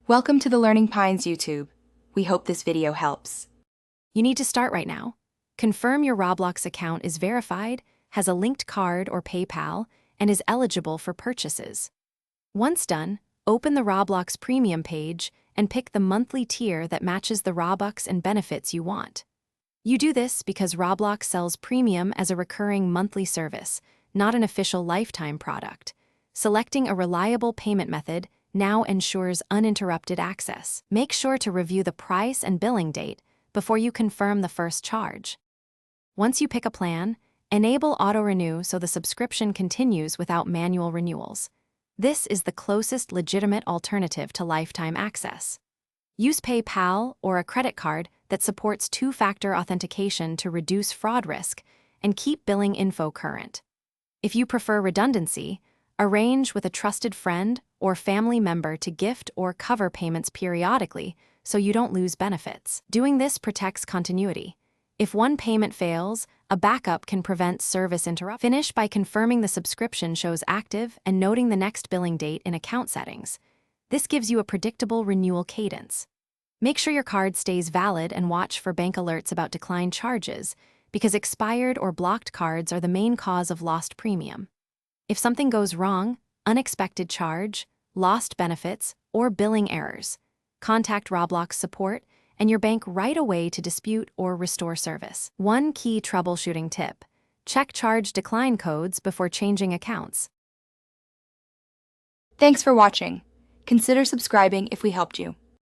Welcome to the Learning Pines YouTube. We hope this video helps. You need to start right now. Confirm your Roblox account is verified, has a linked card or PayPal, and is eligible for purchases. Once done, open the Roblox Premium page and pick the monthly tier that matches the Robux and benefits you want. You do this because Roblox sells Premium as a recurring monthly service, not an official lifetime product. Selecting a reliable payment method now ensures uninterrupted access. Make sure to review the price and billing date before you confirm the first charge. Once you pick a plan, enable auto-renew so the subscription continues without manual renewals. This is the closest legitimate alternative to lifetime access. Use PayPal or a credit card that supports two-factor authentication to reduce fraud risk and keep billing info current. If you prefer redundancy, arrange with a trusted friend or family member to gift or cover payments periodically so you don't lose benefits. Doing this protects continuity. If one payment fails, a backup can prevent service interruption. Finish by confirming the subscription shows active and noting the next billing date in account settings. This gives you a predictable renewal cadence. Make sure your card stays valid and watch for bank alerts about declined charges, because expired or blocked cards are the main cause of lost premium. If something goes wrong, unexpected charge, lost benefits, or billing errors, contact Roblox support and your bank right away to dispute or restore service. One key troubleshooting tip: check charge decline codes before changing accounts. Thanks for watching. Consider subscribing if we helped you.